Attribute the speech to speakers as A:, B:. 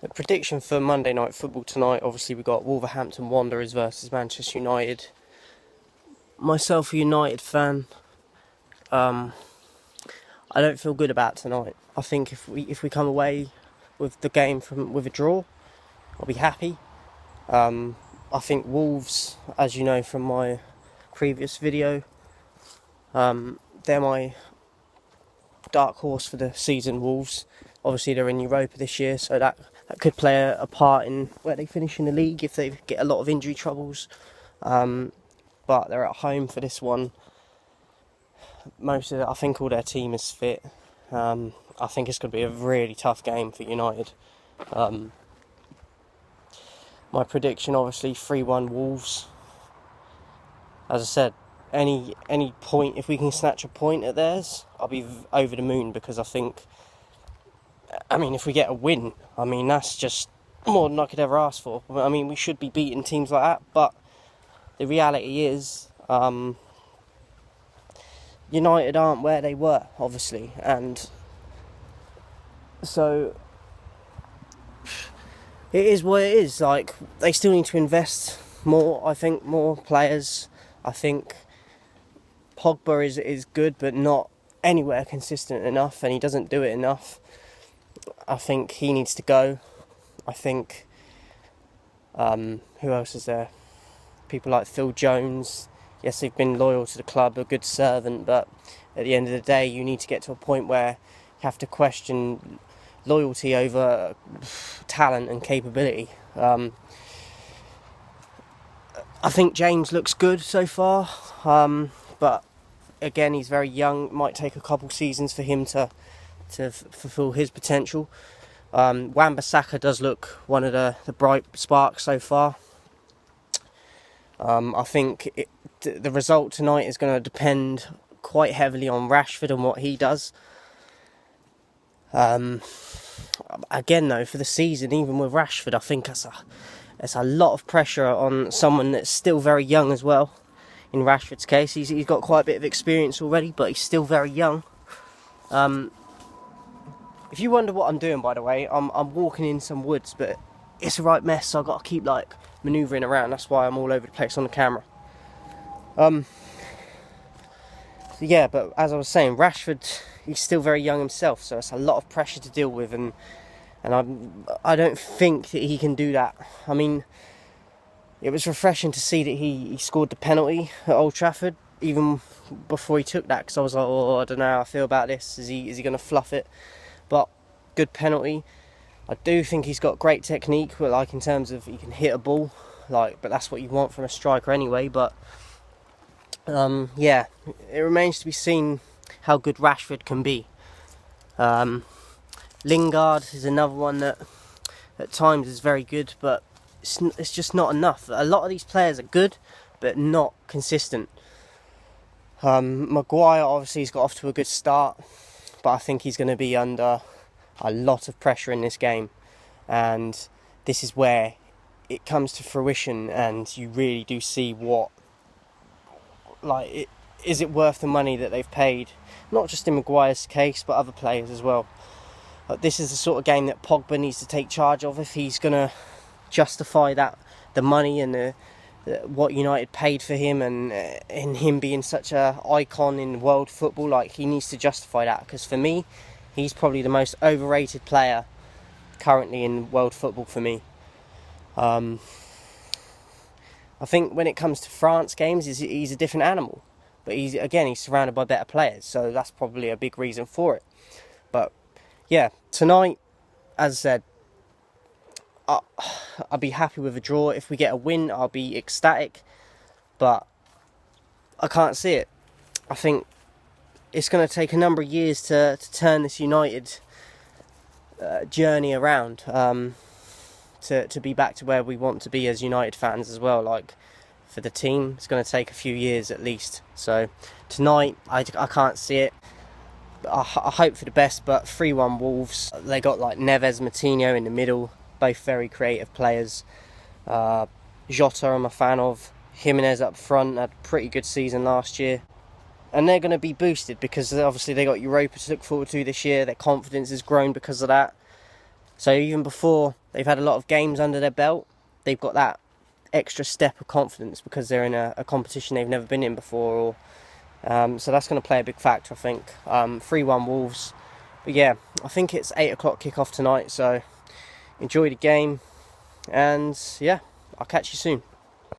A: The prediction for Monday Night Football tonight, obviously we've got Wolverhampton Wanderers versus Manchester United. Myself, a United fan, I don't feel good about tonight. I think if we come away with the game with a draw, I'll be happy. I think Wolves, as you know from my previous video, they're my dark horse for the season. Wolves, obviously they're in Europa this year, so that could play a part in where they finish in the league if they get a lot of injury troubles. But they're at home for this one. I think all their team is fit. I think it's going to be a really tough game for United. My prediction, obviously, 3-1 Wolves. As I said, any point, if we can snatch a point at theirs, I'll be over the moon, because if we get a win, that's just more than I could ever ask for. We should be beating teams like that, but the reality is, United aren't where they were, obviously, and so it is what it is. Like, they still need to invest more. I think more players. I think Pogba is good, but not anywhere consistent enough, and he doesn't do it enough. I think he needs to go. I think who else is there? People like Phil Jones. Yes, they've been loyal to the club, a good servant, but at the end of the day, you need to get to a point where you have to question loyalty over talent and capability. I think James looks good so far, but again, he's very young. It might take a couple seasons for him to fulfil his potential. Wan-Bissaka does look one of the bright sparks so far. I think the result tonight is going to depend quite heavily on Rashford and what he does. Again, though, for the season, even with Rashford, I think it's a lot of pressure on someone that's still very young as well. In Rashford's case, he's got quite a bit of experience already, but he's still very young. If you wonder what I'm doing, by the way, I'm walking in some woods, but it's a right mess, so I've got to keep manoeuvring around. That's why I'm all over the place on the camera. But as I was saying, Rashford, he's still very young himself, so it's a lot of pressure to deal with, and I don't think that he can do that. It was refreshing to see that he scored the penalty at Old Trafford, even before he took that, because I was like, I don't know how I feel about this. Is he going to fluff it? But good penalty. I do think he's got great technique, but in terms of he can hit a ball, but that's what you want from a striker anyway. But it remains to be seen how good Rashford can be. Lingard is another one that at times is very good, but it's just not enough. A lot of these players are good, but not consistent. Maguire, obviously, he's got off to a good start, but I think he's going to be under a lot of pressure in this game, and this is where it comes to fruition, and you really do see is it worth the money that they've paid, not just in Maguire's case, but other players as well. This is the sort of game that Pogba needs to take charge of if he's going to justify the money and what United paid for him, and in him being such a icon in world football. He needs to justify that, because for me, he's probably the most overrated player currently in world football for me. I think when it comes to France games, he's a different animal, but he's surrounded by better players, so that's probably a big reason for it. But yeah, tonight, as I said, I'll be happy with a draw. If we get a win, I'll be ecstatic, but I can't see it. I think it's going to take a number of years to turn this United journey around, to be back to where we want to be as United fans as well. For the team, it's going to take a few years at least. So tonight, I can't see it. I hope for the best, but 3-1 Wolves. They got Neves, Moutinho in the middle, both very creative players. Jota I'm a fan of. Jimenez up front, had a pretty good season last year. And they're going to be boosted because obviously they got Europa to look forward to this year. Their confidence has grown because of that. So even before they've had a lot of games under their belt, they've got that extra step of confidence because they're in a competition they've never been in before. So that's going to play a big factor, I think. 3-1 Wolves. But yeah, I think it's 8 o'clock kick-off tonight, so enjoy the game. And yeah, I'll catch you soon.